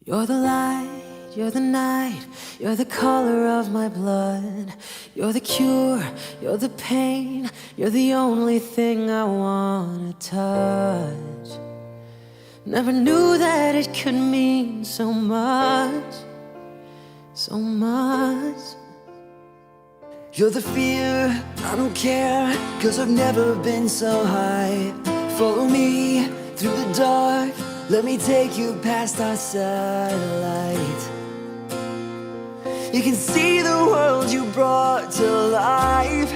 You're the light, you're the night, you're the color of my blood. You're the cure, you're the pain, you're the only thing I wanna touch. Never knew that it could mean so much, so much. You're the fear, I don't care, 'cause I've never been so high. Follow me through the dark, let me take you past our satellite. You can see the world you brought to life,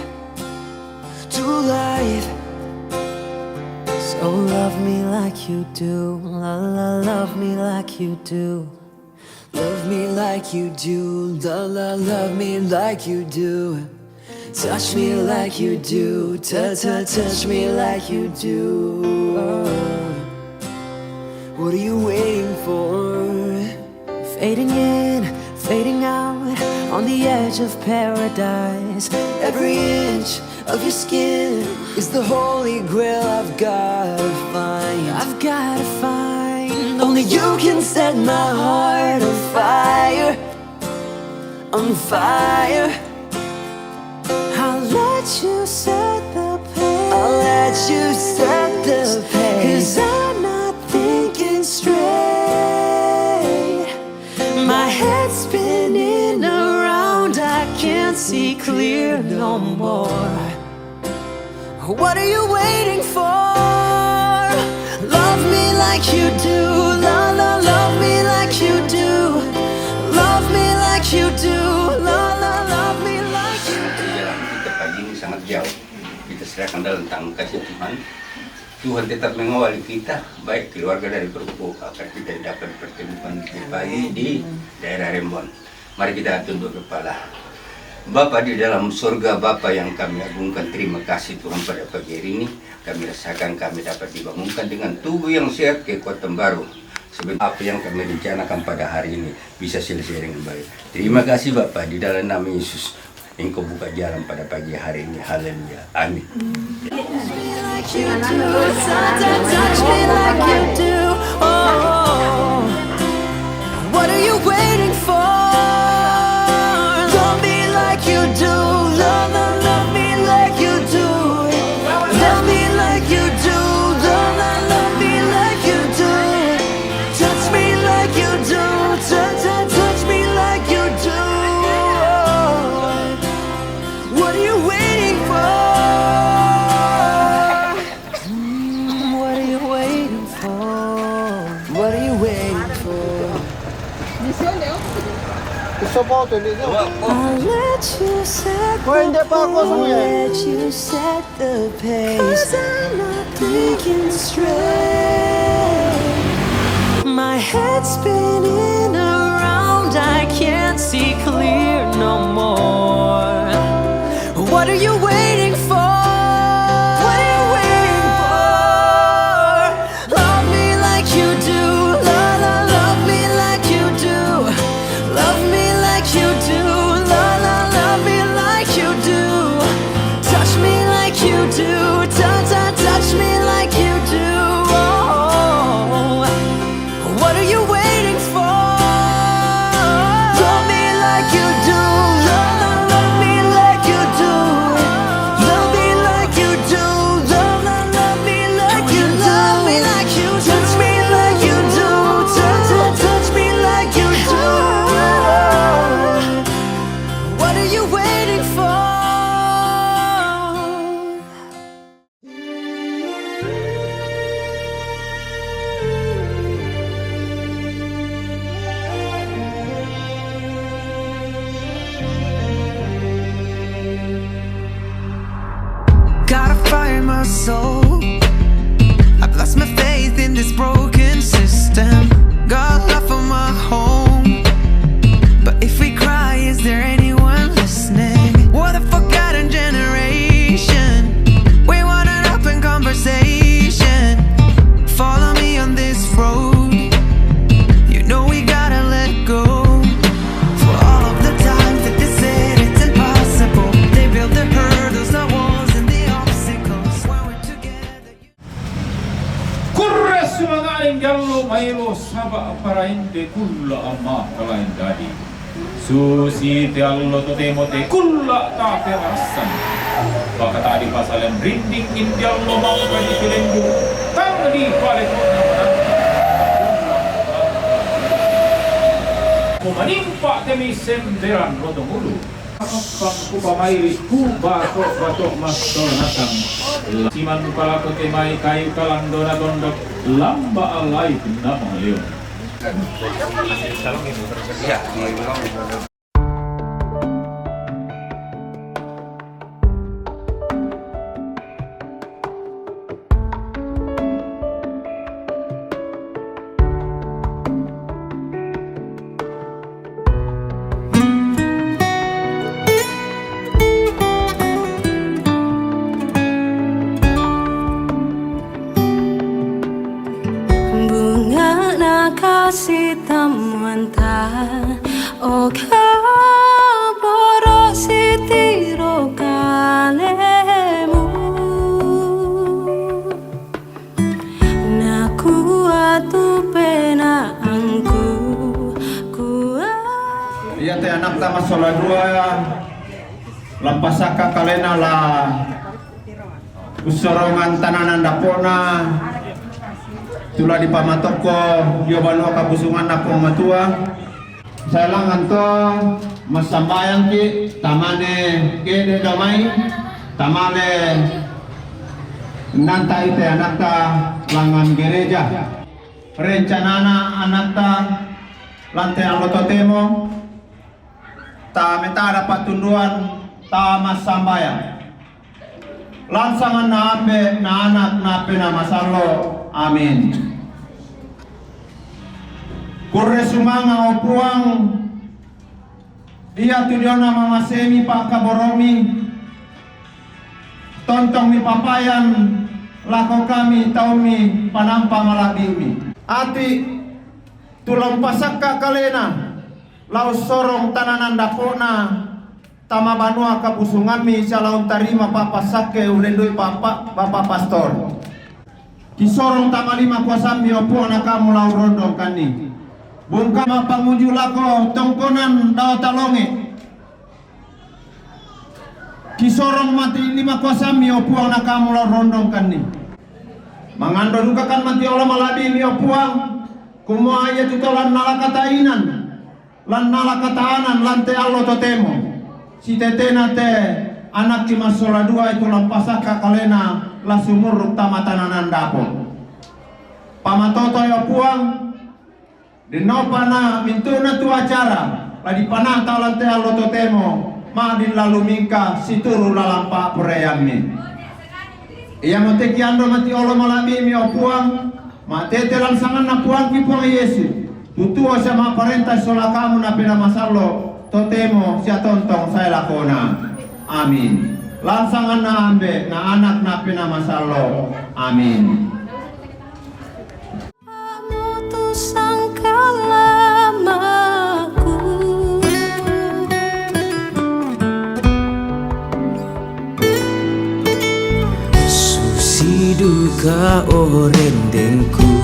to life. So love me like you do, la la, love me like you do. Love me like you do, la la, love me like you do. Touch me like you do, touch me like you do. What are you waiting for? Fading in, fading out, on the edge of paradise. Every inch of your skin is the holy grail I've gotta find. I've gotta find. Only you can set my heart on fire, on fire. I'll let you set the pace, I'll let you set the pace, 'cause I'm not thinking straight. My head's spinning around, I can't see clear no more. What are you waiting for? Love me like you do, la la, love me like you do. Love me like you do, la la, love me like you do. Jalan kita pagi ini sangat jauh. Kita serahkan dalam tangan kasih Tuhan. Tuhan tetap mengawali kita, baik keluarga dari Perupuk agar kita dapat pertemuan di pagi di daerah Rembon. Mari kita tunduk kepala. Bapa di dalam surga, Bapa yang kami agungkan, terima kasih Tuhan pada pagi hari ini. Kami rasakan kami dapat dibangunkan dengan tubuh yang sehat, kekuatan baru. Sebab apa yang kami rencanakan pada hari ini bisa selesai dengan baik. Terima kasih Bapa, di dalam nama Yesus Engkau buka jalan pada pagi hari ini. Haleluya. Amin. Touch me like you do. Oh, What are you waiting for? Love me like you do, love, love, love me like you do. Love me like you do, love, love, love me like you do. Touch me like you do, touch me like you do. What are you waiting for? what are you waiting for? What are you waiting for? Gusto po, tuloy nyo. I'll let you set Kung hindi pa ako the sumuya. Let you set the pace. 'cause I'm not thinking straight. My head's spinning around, I can't see clear no more. What are you waiting for? What are you waiting for? Love me like you do, la la, love me like you do. Love me like you do, la la, love me like you do. Touch me like you do, touch me like you do. Oh, what are you waiting for? Love me like you do, love me like you do. aba parainte kulla amma kalain dadi susi te allo to temo te kulla ta te arasan baka tadi pasalan rinding indi allo mau kadi kelendu tang di pale kona kumanimpa temi semberan rotomulu kapang kupamairi batok mas donatang siman palaku temai kayu kalang donatondok lamba alai nama leon. Ya, kasih tamuan ta o kaboro sitiro kalemu naku atu pena angku iya teh anak ta masola dua lampasaka kalena la usorongan tananan dapona tula di pamatoko yobano kabusungan na matua saya lang anto masambayan ki tamane kede damai tamale nanta ite anakta langan gereja rencanana anakta lante anggota temo ta meta dapat tunduan ta masambayan lansangan na ambe na anak na pena masalo amin. Kurre sumanga opuang iya tudiona mama semi pak kaboromi tontong mi papayan lako kami taumi panampa malabimi ati tulang pasaka kalena laus sorong tananan dapona tama banua kabusungan mi salaun tarima papa sake ulendoi papa bapak pastor kisorong tama lima kuasami opuang nakamu lau rondong kani bungkama panguju lako tongkonan daw talonge kisorong mati lima kuasami opuang nakamu lau rondong kani mangando duka kan mati olah malabi mi opuang kumua ayat tutolan nalakatainan lan nalakataanan lante allo totemo si tetena te anak ki masola dua itu lampasaka kalena la sumur tamatananan dapo pamatoto yo puang dinopana mintuna tu acara ladi panah talante allo totemo madin lalu mingka situru lalampa pureyami iya moteki ando mati olo malabi mi opuang matete langsangan na puang ki puang Yesu tutua sama parenta sola kamu na pena masalo totemo sia tontong saya lakona amin langsangan na ambe na anak na pena masalo amin. Duka orendengku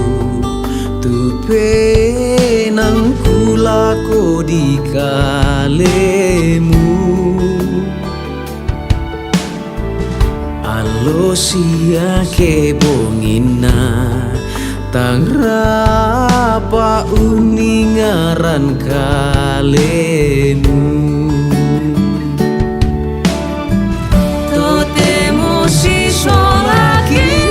tu penangku lako di kalemu alo sia kebongina tangrapa uningaran kalemu totemo si solaki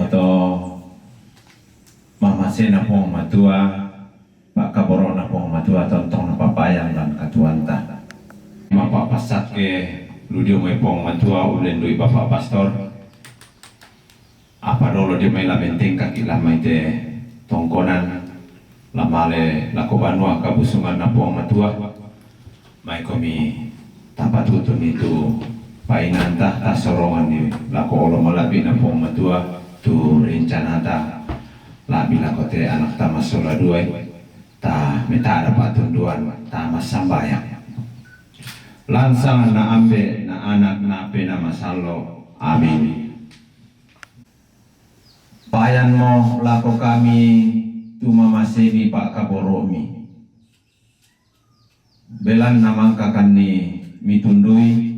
moto Mama Sena pong matua, Pak Kaboro na pong matua, tontong na papayang dan katuanta. Mapapasak ke ludio may pong matua, ulen dui Bapak Pastor. Apa dolo di may labenteng kakila may te tongkonan, lamale lako banua kabusungan na pong matua. May kami tapatutun itu painanta ta sorongan ni lako olo malabi na pong matua tu rencana ta labi lako te anak ta masola duay ta meta ada patunduan ta masambayang lansang na ambe na anak na pena masalo amin. Bayan mo lako kami tu mamasemi Pak Kaboromi belan namang kakani mitundui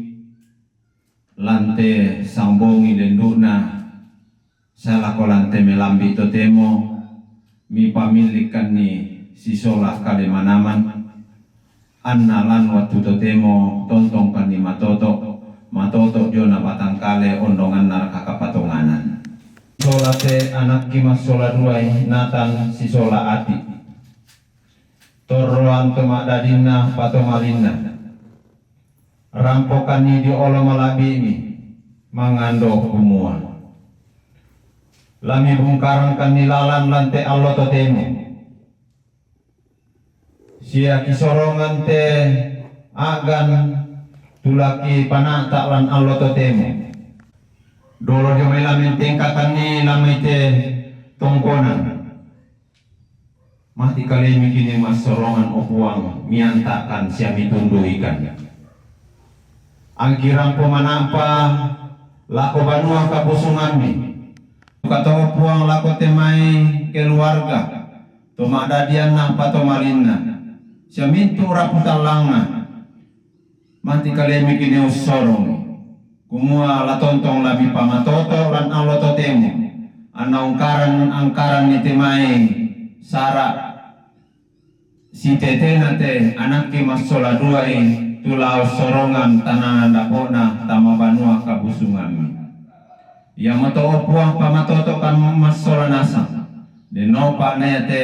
lante sambongi lenduna salako lante melambi totemo mi pamilikan ni sisola kalimanaman annalan waktu totemo tontongkan ni matoto jona batangkale ondongan naraka kapatonganan solate anak kimas sola duai natan sisola ati torroan tomadadina patomalina rampokan ni di olo malabi ini mangando kumua lami bungkaran kan nilalan lante Allah totemu sia kisorongan te agan tulaki panata lan Allah totemu dolo di lamin tingkatan ni lamai te tongkonan mati kali mikini mas sorongan opuang miantakan siami tunduikan angkirang pemanampa lako banua kabusungan mi kata opuang lako temai keluarga toma dadian nampa tomalinna siamintu raputalanga mati kali mikini usorong kumua latontong labi pamatoto lan Allah totemu ana angkaran ni temai sara si tete nate anak ki masola duai tulau sorongan tanah dapona tama banua kabusungan ya moto opuang pamatoto kan masola nasa denopa nete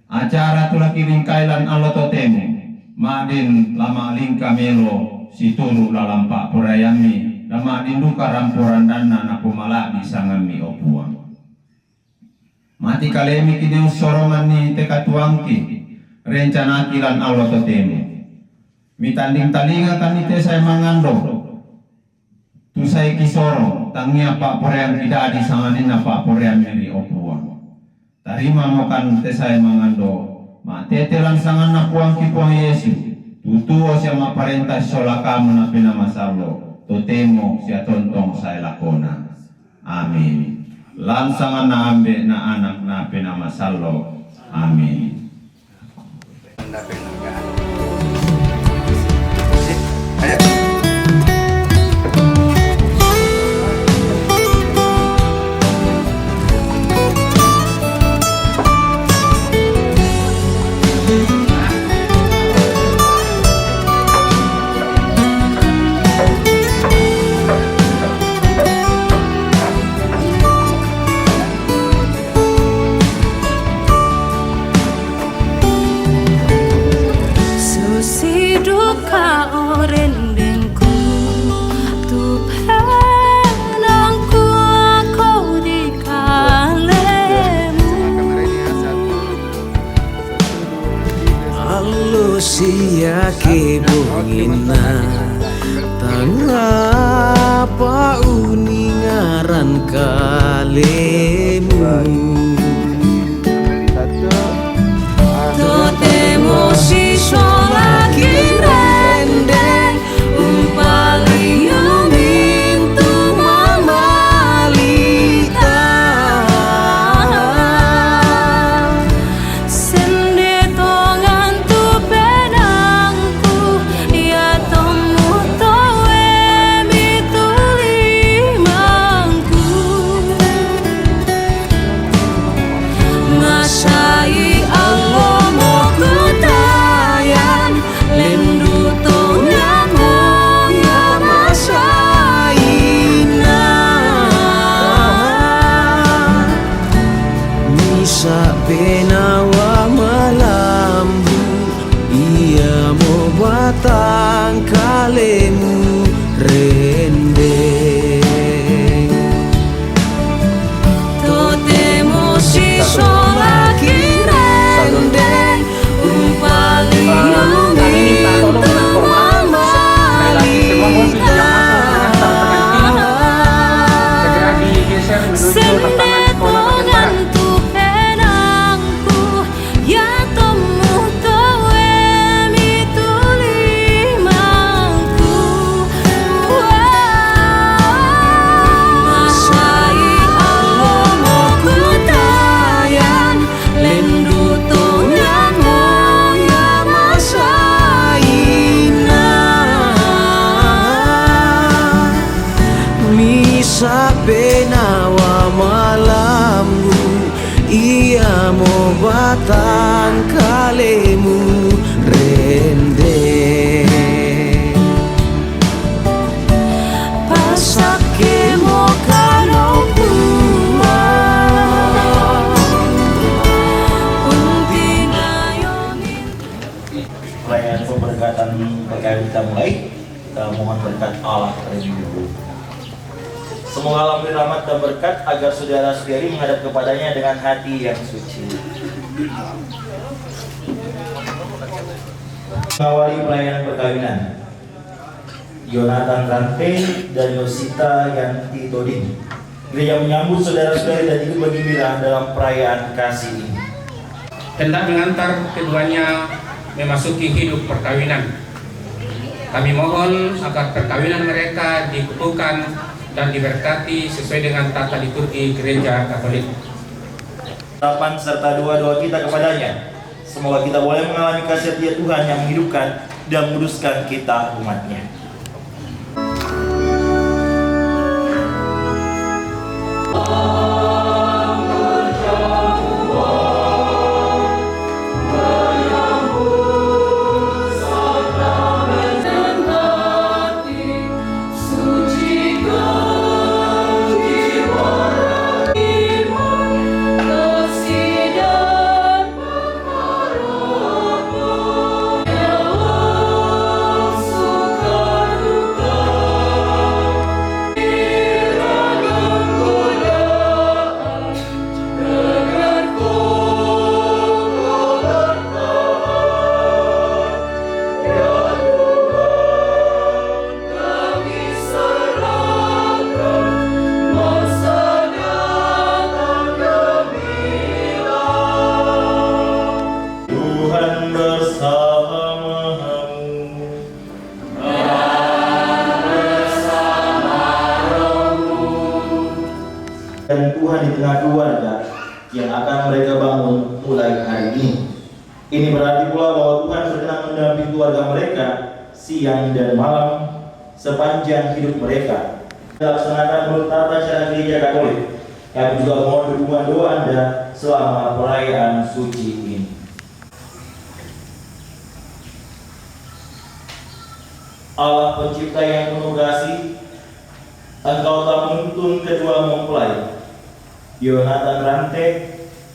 acara tulaki lingkailan Allah totemu madin lama lingka melo si tulu lalampa purayami lama dinduka rampuran dana napumala disangami opuang mati kalemi kini sorongan ni teka tuangki rencana kilan Allah totemu mitanding talinga kan ite saya mangando tu saya kisoro tangia Pak Porean tidak disanganin Pak Porean miri opuang tarima mo kan te saya mangando ma tete langsangan na puang ki puang Yesu tutuo siya maparenta sola kamu na pinamasalo totemo siya tontong saya lakona amin lansangan na ambe na anak na pinamasalo amin. Sia kebungina tangapa uningaran kalemu totemo si solaki rendeng umpali mintu mamalita Ia mo batang kalemu rende pasake mo kano puma unti ngayongin. Pelayanan pemberkatan berkali kita mulai. Kita mohon berkat Allah terlebih dahulu. Semoga Allah memberi rahmat dan berkat agar saudara-saudari menghadap kepadanya dengan hati yang suci. Mengawali pelayanan perkawinan Yonatan Rante dan Yosita Yanti Toding, gereja menyambut saudara-saudari dan ikut bergembira dalam perayaan kasih ini. Hendak mengantar keduanya memasuki hidup perkawinan. Kami mohon agar perkawinan mereka dikukuhkan dan diberkati sesuai dengan tata liturgi Gereja Katolik. Harapan serta doa-doa kita kepadanya, semoga kita boleh mengalami kasih setia Tuhan yang menghidupkan dan menguduskan kita umatnya. Dan Tuhan di tengah keluarga yang akan mereka bangun mulai hari ini. Ini berarti pula bahwa Tuhan berkenan mendampingi keluarga mereka siang dan malam sepanjang hidup mereka. Dilaksanakan menurut tata cara Gereja Katolik. Kami juga mohon dukungan doa Anda selama perayaan suci ini. Allah pencipta yang penuh kasih, Engkau telah menuntun kedua mempelai Yonatan Rante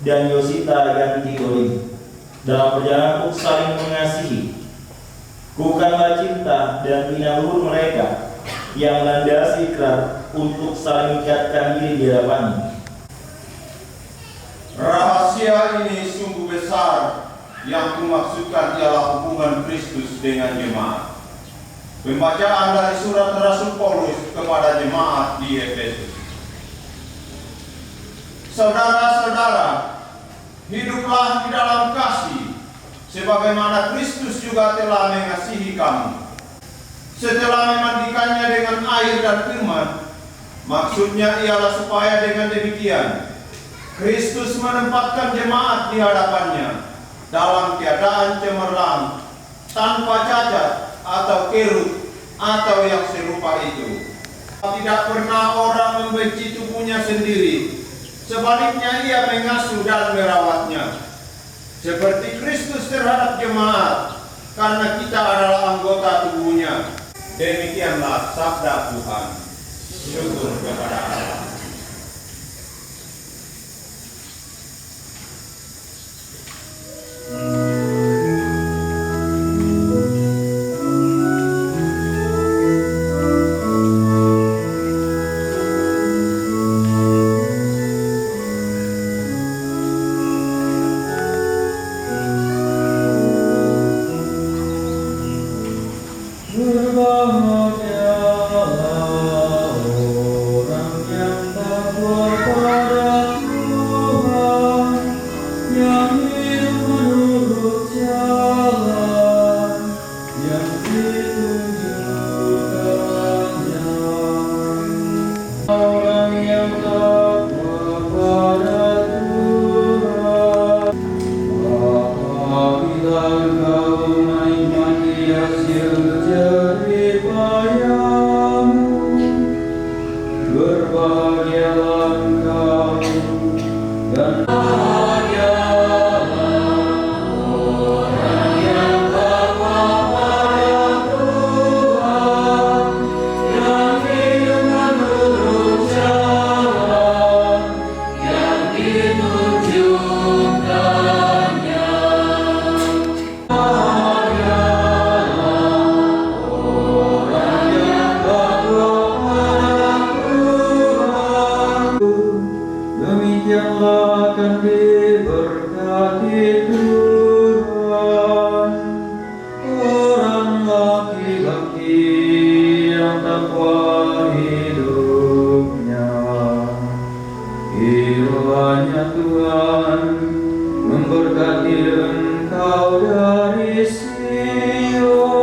dan Yosita Yanti Toding dalam perjalanan untuk saling mengasihi. Bukanlah cinta dan bina luhur mereka yang melandasi ikrar untuk saling mengikatkan diri di hadapannya. Rahasia ini sungguh besar yang kumaksudkan ialah hubungan Kristus dengan jemaat. Pembacaan dari surat Rasul Paulus kepada jemaat di Efesus. Saudara-saudara, hiduplah di dalam kasih, sebagaimana Kristus juga telah mengasihi kamu. Setelah memandikannya dengan air dan firman, maksudnya ialah supaya dengan demikian, Kristus menempatkan jemaat di hadapannya dalam keadaan cemerlang, tanpa cacat atau kerut atau yang serupa itu. Tidak pernah orang membenci tubuhnya sendiri, sebaliknya ia mengasuh dan merawatnya, seperti Kristus terhadap jemaat, karena kita adalah anggota tubuhnya. Demikianlah sabda Tuhan. Syukur kepada Allah. Berbahagialah engkau dan Demikianlah akan diberkati Tuhan orang laki-laki yang takwa hidupnya. Kiranya Tuhan memberkati engkau dari Sion.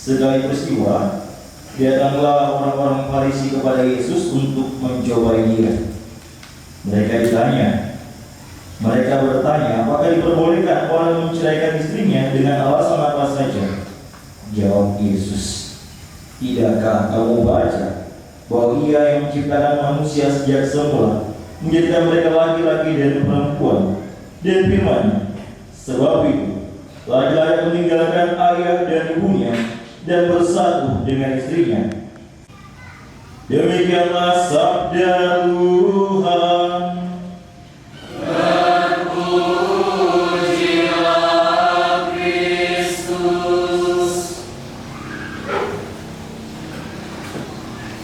Sekali peristiwa, datanglah orang-orang Farisi kepada Yesus untuk mencobai Dia. Mereka bertanya, apakah diperbolehkan orang menceraikan istrinya dengan alasan apa saja? Jawab Yesus, tidakkah kamu baca bahwa Ia yang menciptakan manusia sejak semula, menjadikan mereka laki-laki dan perempuan, dan firman-Nya, sebab itu laki-laki meninggalkan ayah dan ibunya dan bersatu dengan istrinya. Demikianlah sabda Tuhan. Terpujilah Kristus.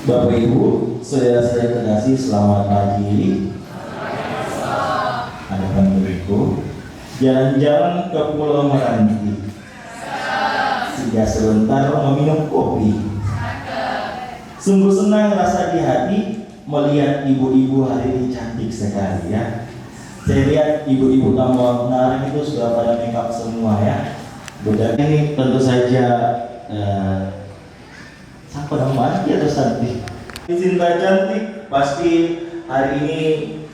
Bapak Ibu, saudara-saudara terkasih, selamat pagi. Hadapan beriku, jalan-jalan ke Pulau Meranti. Sudah sebentar meminum kopi. Sungguh senang rasa di hati melihat ibu-ibu hari ini cantik sekali ya. Saya lihat ibu-ibu tambah Narang itu sudah pada make up semua ya. Budak ini tentu saja siapa namanya atau cantik? Cinta cantik pasti hari ini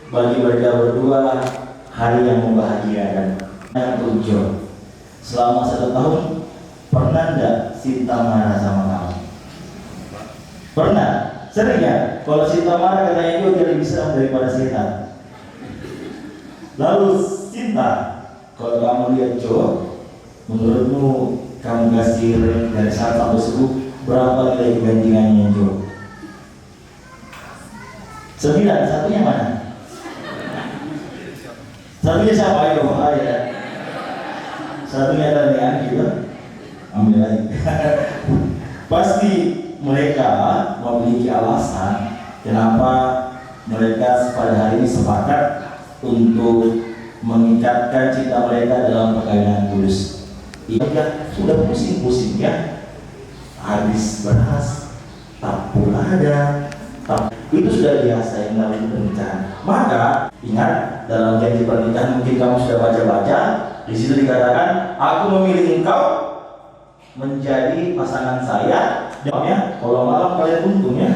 bagi mereka berdua hari yang membahagiakan. Yang 7 selama 1 tahun. Pernah enggak Sinta marah sama kamu? Pernah? Sering ya? Kalau Sinta marah katanya itu dia lebih serem daripada setan. Lalu Sinta, kalau kamu lihat Jo, menurutmu kamu kasih rank dari 1 sampai 10, berapa nilai kegantingannya Jo? 9, satunya mana? Satunya siapa? Ayo, ya. Satunya dari gitu. Ambil lagi. Pasti mereka memiliki alasan kenapa mereka pada hari ini sepakat untuk mengikatkan cinta mereka dalam perkawinan tulus. Iya, sudah pusing-pusing ya, habis beras, tak pula ada, itu sudah biasa yang namanya pernikahan. Maka ingat, dalam janji pernikahan mungkin kamu sudah baca-baca, di situ dikatakan, aku memilih engkau menjadi pasangan saya. Ya, kalau malam kalian untung ya.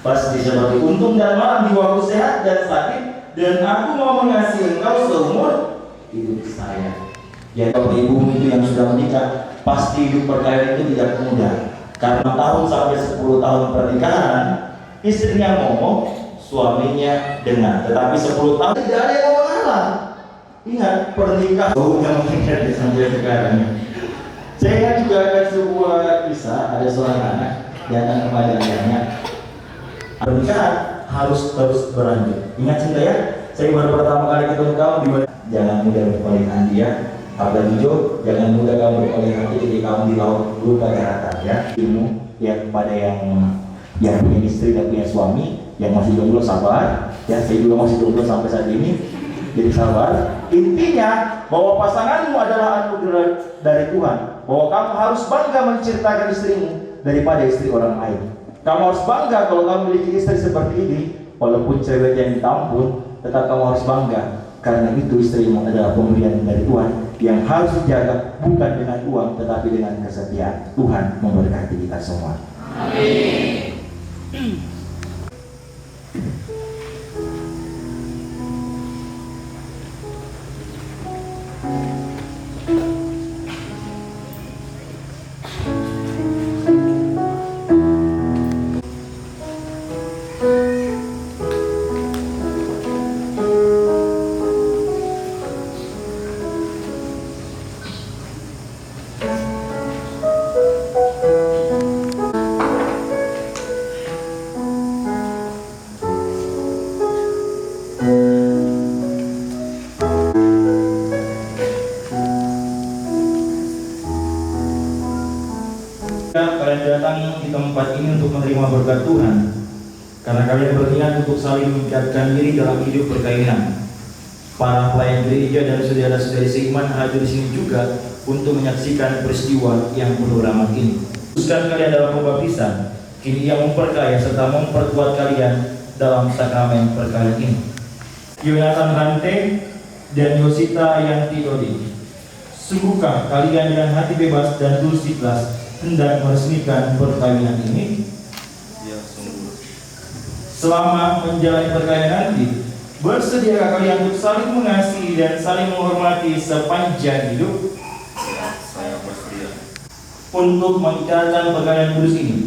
Pasti seperti untung dan malam di waktu sehat dan sakit, dan aku mau mengasihi engkau seumur hidup saya. Ya, kalau ibu itu yang sudah menikah, pasti hidup perkawinan itu tidak mudah. Karena tahun sampai 10 tahun pernikahan, istrinya ngomong, suaminya dengar. Tetapi 10 tahun tidak ada yang mau mengalah. Ingat, pernikahan yang mengingat sampai sekarang. Saya ingat juga ada sebuah kisah, ada seorang anak datang kepada ayahnya. Pernikahan harus terus berlanjut. Ingat cinta ya, saya baru pertama kali ketemu kamu di mana? Jangan mudah berpaling hati ya. Apalagi Jo, jangan mudah kamu berpaling hati jadi kamu di laut lupa daratan ya. Ilmu ya kepada yang punya istri dan punya suami, yang masih jomblo sabar. Ya, saya juga masih jomblo sampai saat ini. Jadi sabar. Intinya bahwa pasanganmu adalah anugerah dari Tuhan. Bahwa kamu harus bangga menceritakan istrimu daripada istri orang lain. Kamu harus bangga kalau kamu memiliki istri seperti ini. Walaupun cewek yang ditampun, tetap kamu harus bangga. Karena itu istrimu adalah pemberian dari Tuhan yang harus dijaga, bukan dengan uang tetapi dengan kesetiaan. Tuhan memberkati kita semua. Amin. Kalian datang di tempat ini untuk menerima berkat Tuhan, karena kalian berniat untuk saling mengikat diri dalam hidup perkawinan. Para pelayan gereja dan saudara-saudari seiman hadir di sini juga untuk menyaksikan peristiwa yang penuh rahmat ini. Teruskan kalian dalam pembaptisan, kini Ia memperkaya serta memperkuat kalian dalam sakramen perkawinan ini. Yonatan Rante dan Yosita Yanti Dodi, sungguhkah kalian dengan hati bebas dan tulus ikhlas hendak meresmikan perkawinan ini? Ya, sungguh. Selama menjalani perkawinan nanti, bersediakah kalian untuk saling mengasihi dan saling menghormati sepanjang hidup? Ya, saya bersedia. Untuk mengikatkan perkawinan kudus ini,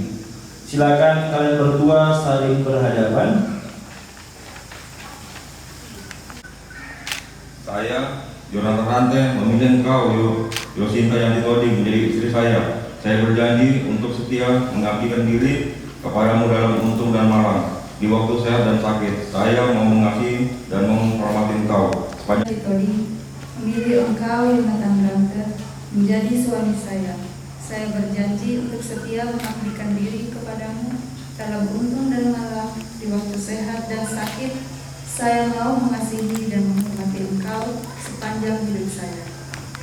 silakan kalian berdua saling berhadapan. Saya, Yonatan Rante, memilih engkau, Yosita Yanti Dodi, menjadi istri saya. Saya berjanji untuk setia mengabdikan diri kepadamu dalam untung dan malang, di waktu sehat dan sakit. Saya mau mengasihi dan menghormati engkau sepanjang Todi, memilih engkau Yonatan Rante menjadi suami saya. Saya berjanji untuk setia mengabdikan diri kepadamu dalam untung dan malang, di waktu sehat dan sakit. Saya mau mengasihi dan menghormati engkau sepanjang hidup saya.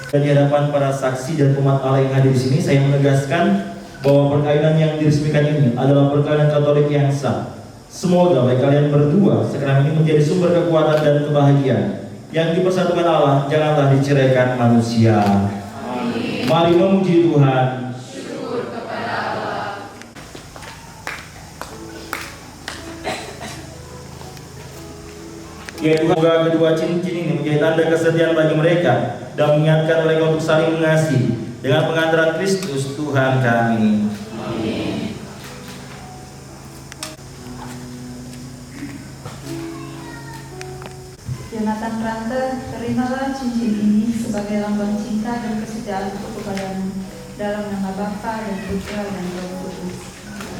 Di hadapan para saksi dan umat Allah yang hadir di sini, saya menegaskan bahwa perkawinan yang diresmikan ini adalah perkawinan Katolik yang sah. Semoga baik kalian berdua sakramen ini menjadi sumber kekuatan dan kebahagiaan yang dipersatukan Allah, janganlah diceraikan manusia. Amin. Mari memuji Tuhan. Syukur kepada Allah. Ya Tuhan, semoga kedua cincin ini menjadi tanda kesetiaan bagi mereka dan mengingatkan mereka untuk saling mengasihi dengan pengantaran Kristus Tuhan kami. Amin. Yonatan Rante, terimalah cincin ini sebagai lambang cinta dan kesetiaanku kepadamu dalam nama Bapa dan Putra dan Roh Kudus.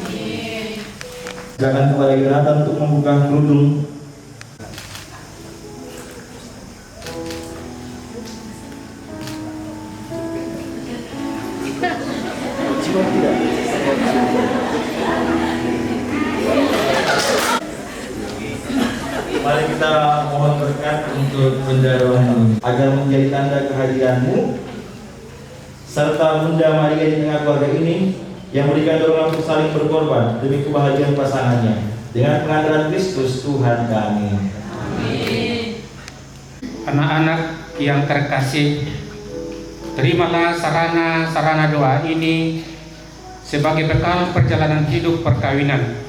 Amin. Silakan kepada Yonatan untuk membuka kerudung. Mari kita mohon berkat untuk benda rohani agar menjadi tanda kehadiranmu serta Bunda Maria di tengah keluarga ini yang memberikan dorongan untuk saling berkorban demi kebahagiaan pasangannya dengan pengantaran Kristus Tuhan kami. Amin. Anak-anak yang terkasih, terimalah sarana doa ini sebagai bekal perjalanan hidup perkawinan.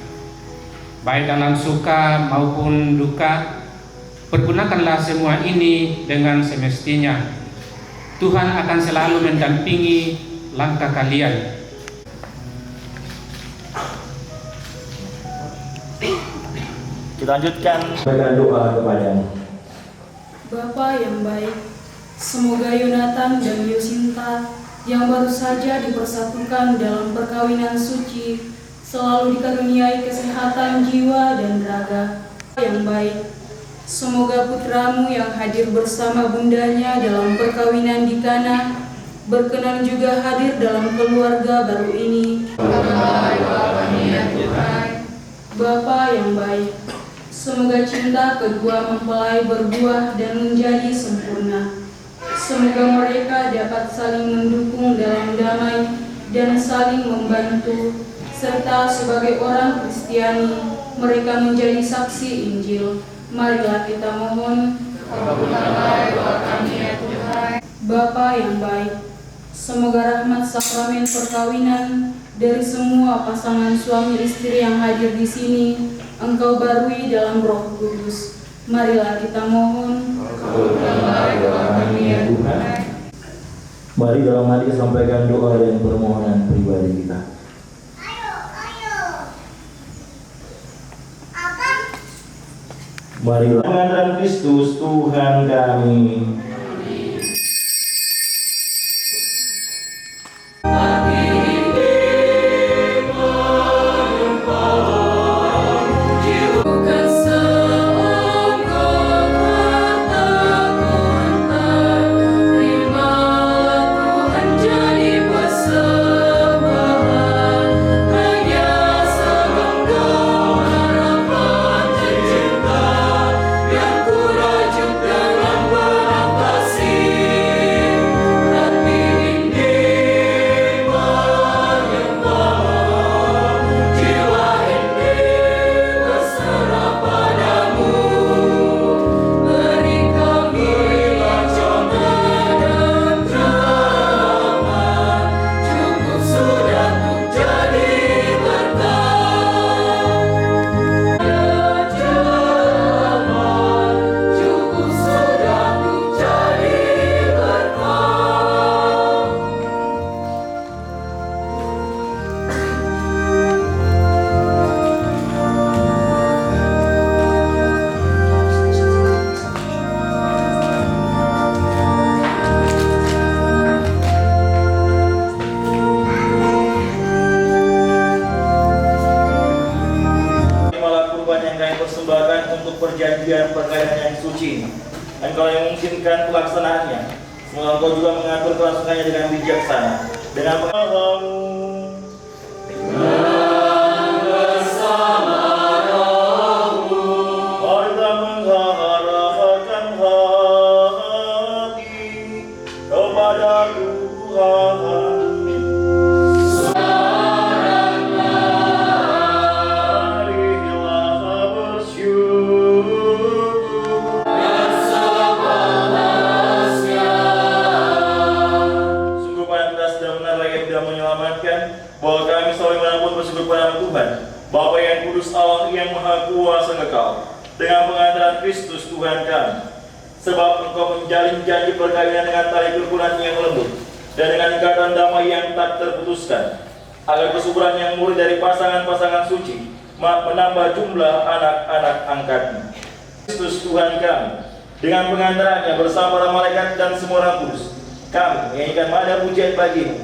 Baik dalam suka maupun duka, pergunakanlah semua ini dengan semestinya. Tuhan akan selalu mendampingi langkah kalian. Kita lanjutkan dengan doa kepadamu. Bapa yang baik, semoga Yonatan dan Yosinta yang baru saja dipersatukan dalam perkawinan suci selalu dikaruniai kesehatan jiwa dan raga yang baik. Semoga putramu yang hadir bersama bundanya dalam perkawinan di Kana berkenan juga hadir dalam keluarga baru ini. Bapa yang baik, semoga cinta kedua mempelai berbuah dan menjadi sempurna. Semoga mereka dapat saling mendukung dalam damai dan saling membantu serta sebagai orang Kristiani mereka menjadi saksi Injil. Marilah kita mohon. Bapa yang baik, semoga rahmat sakramen perkawinan dari semua pasangan suami istri yang hadir di sini Engkau barui dalam Roh Kudus. Marilah kita mohon. Mari dalam hati sampaikan doa dan permohonan pribadi kita. Marilah pengantaran Kristus Tuhan kami. Perjanjian perkawinan yang suci, Engkau yang memungkinkan pelaksanaannya. Semoga Engkau juga mengatur kelangsungannya dengan bijaksana, dengan pengalaman. Bahwa kami selalu mengampun bersyukur kepada Tuhan Bapa yang kudus, Allah yang maha kuasa kekal, dengan pengantaran Kristus Tuhan kami. Sebab Engkau menjalin janji perkawinan dengan tali kerukunan yang lembut dan dengan ikatan damai yang tak terputuskan, agar kesuburan yang murni dari pasangan-pasangan suci menambah jumlah anak-anak angkatnya. Kristus Tuhan kami, dengan pengantarannya bersama para malaikat dan semua orang kudus, kami menyanyikan mada pujian bagi-Mu.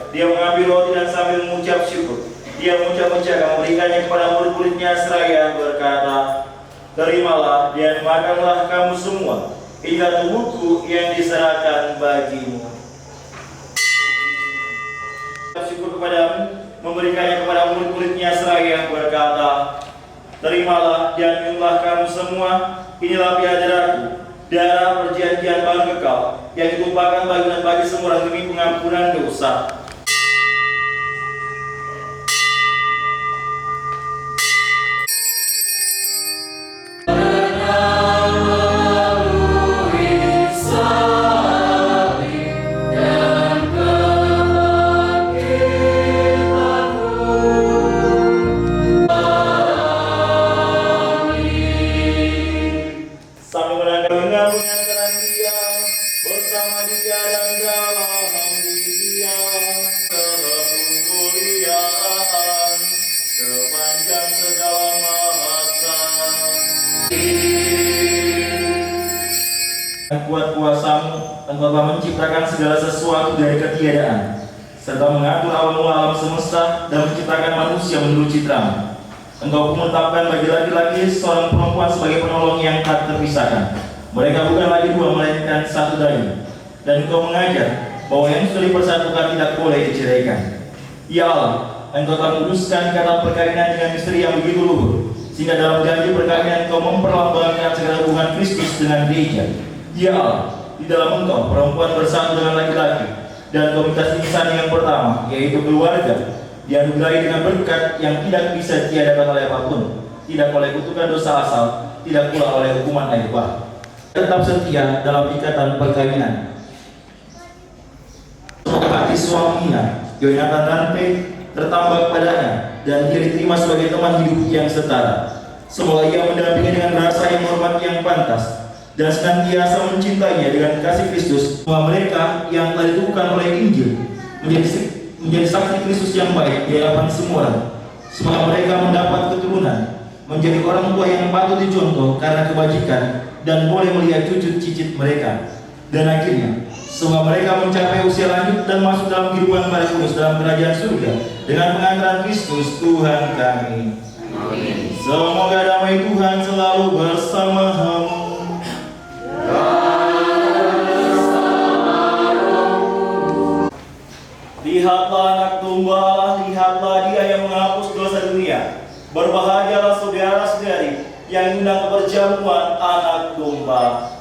Dia mengambil roti dan sambil mengucap syukur, dia mengucap-ucapkan memberikannya kepada murid-muridnya seraya berkata, "Terimalah dan makanlah kamu semua, inilah tubuhku yang diserahkan bagimu." Syukur kepadamu, memberikannya kepada murid-muridnya seraya berkata, "Terimalah dan minumlah kamu semua, inilah darahku, darah perjanjian baru kekal, yang ditumpahkan bagi semua orang demi pengampunan dosa." Kuat kuasamu, Engkau telah menciptakan segala sesuatu dari ketiadaan, serta mengatur alam mula alam semesta dan menciptakan manusia menurut citramu. Engkau pun menetapkan bagi laki-laki seorang perempuan sebagai penolong yang tak terpisahkan. Mereka bukan lagi dua, melainkan satu daging. Dan Engkau mengajar bahwa yang sudah dipersatukan tidak boleh diceraikan. Ya Allah, Engkau telah meluruskan kata perkawinan dengan misteri yang begitu luhur, sehingga dalam janji perkawinan Engkau memperlambangkan segala hubungan Kristus dengan gereja. Ya Allah, di dalam Engkau perempuan bersatu dengan laki-laki, dan komunitas insan yang pertama, yaitu keluarga, dianugerahi dengan berkat yang tidak bisa diadakan oleh apapun, tidak oleh kutukan dosa asal, tidak pula oleh hukuman air bah. Tetap setia dalam ikatan perkawinan. Semoga hati suaminya, Yonatan Rante, tertambah padanya, dan dia diterima sebagai teman hidup yang setara. Semoga ia mendampingi dengan rasa yang hormat yang pantas, dan senantiasa mencintainya dengan kasih Kristus. Semua mereka yang telah ditemukan oleh Injil menjadi saksi Kristus yang baik di hadapan semua orang. Semoga mereka mendapat keturunan, menjadi orang tua yang patut dicontoh karena kebajikan, dan boleh melihat cucu cicit mereka. Dan akhirnya, semoga mereka mencapai usia lanjut dan masuk dalam kehidupan para kudus dalam kerajaan surga dengan pengantaran Kristus Tuhan kami. Amin. Semoga damai Tuhan selalu bersama-mu. Lihatlah anak domba, lihatlah dia yang menghapus dosa dunia. Berbahagialah saudara-saudari yang diundang ke perjamuan anak domba.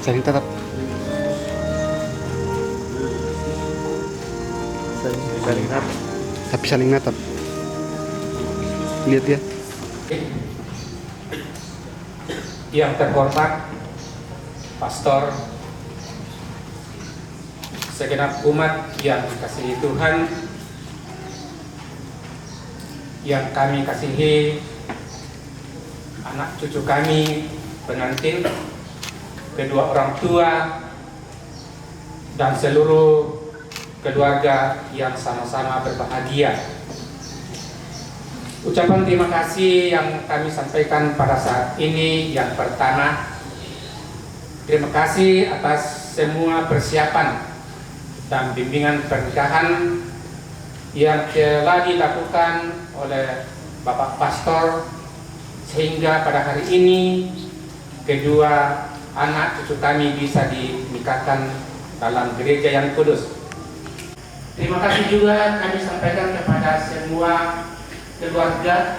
Saling tetap. Saling natap. Tapi saling natap. Lihat ya. Yang terhormat pastor, segenap umat yang dikasihi Tuhan, yang kami kasihi, anak cucu kami, pengantin, kedua orang tua, dan seluruh keluarga yang sama-sama berbahagia. Ucapan terima kasih yang kami sampaikan pada saat ini yang pertama, terima kasih atas semua persiapan dan bimbingan pernikahan yang telah dilakukan oleh Bapak Pastor, sehingga pada hari ini kedua anak cucu kami bisa dinikahkan dalam gereja yang kudus. Terima kasih juga kami sampaikan kepada semua keluarga.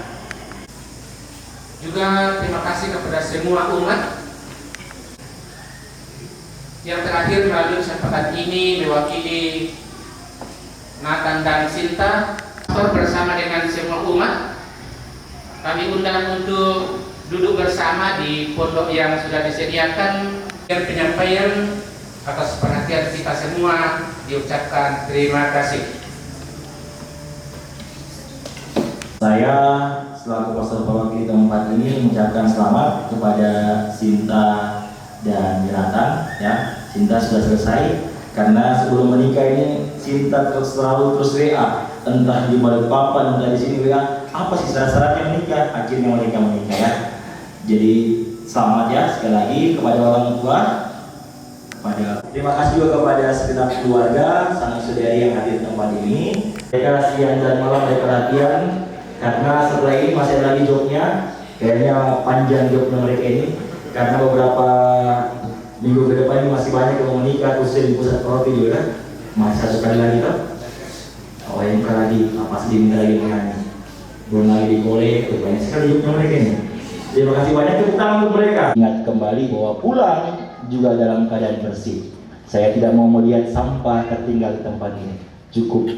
Juga terima kasih kepada semua umat. Yang terakhir, melalui kesempatan ini mewakili Nathan dan Sinta bersama dengan semua umat, kami undang untuk duduk bersama di pondok yang sudah disediakan. Dan penyampaian atas perhatian kita semua diucapkan terima kasih. Saya selaku pastor perwakilan tempat ini mengucapkan selamat kepada Sinta dan Jonathan. Ya, Sinta sudah selesai karena sebelum menikah ini Sinta selalu terus WA, entah di Balikpapan, entah di sini WA, apa sih syarat-syaratnya menikah. Akhirnya mereka menikah ya. Jadi Selamat ya sekali lagi kepada orang tua. Terima kasih juga kepada segenap keluarga, sanak saudari yang hadir di tempat ini. Mereka siang dan malam dari perhatian, karena setelah ini masih ada lagi jobnya. Kayaknya panjang jobnya mereka ini, karena beberapa minggu ke depan ini masih banyak yang mau menikah, khususnya di pusat roti juga. Masih satu kali lagi toh. Oh yang lagi, pas diminta lagi menyanyi. Belum lagi di kole, banyak sekali jobnya mereka ini. Terima kasih banyak, tepuk tangan untuk mereka. Ingat kembali bahwa pulang juga dalam keadaan bersih. Saya tidak mau melihat sampah tertinggal di tempat ini. Cukup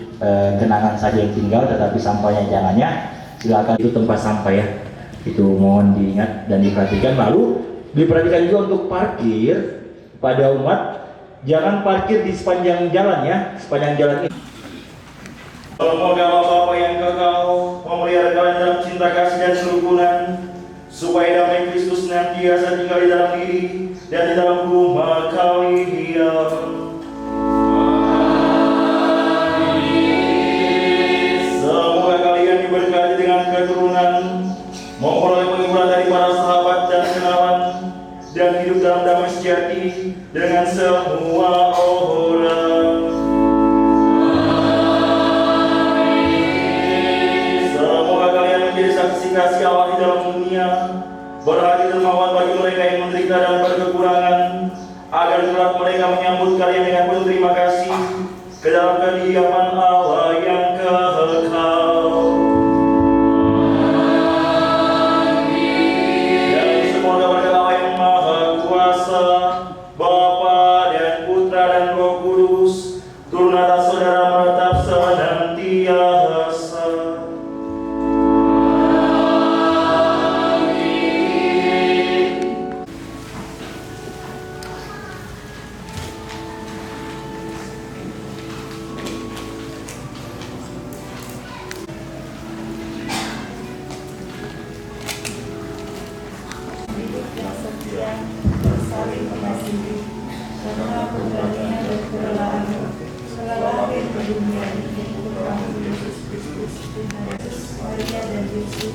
kenangan saja yang tinggal, tetapi sampahnya jangan ya. Silakan, itu tempat sampah ya. Itu mohon diingat dan diperhatikan. Lalu diperhatikan juga untuk parkir pada umat. Jangan parkir di sepanjang jalan ya, sepanjang jalan ini. Semoga Bapak yang kekal memelihara kalian dalam cinta kasih dan kerukunan, supaya damai Kristus senantiasa tinggal di dalam diri dan di dalam rumah kalian. Semoga kalian diberkati dengan keturunan, memperoleh penghiburan dari para sahabat dan kenalan, dan hidup dalam damai sejati dengan semua orang. Semoga kalian menjadi saksi kasih Allah di dalam dunia, berhati dermawan bagi mereka yang menderita dan berkekurangan, agar kelak mereka menyambut kalian dengan penuh terima kasih ke dalam kediaman Allah yang kekal. Dan semoga berkat Allah yang Maha Kuasa, Bapa dan Putra dan Roh Kudus, turun atas saudara menetap senantiasa. saling mengasihi, karena putranya berkerelaan segala akhir ke dunia ini, Tuhan Yesus Kristus, Tuhan Yesus, Maria dan Yesus,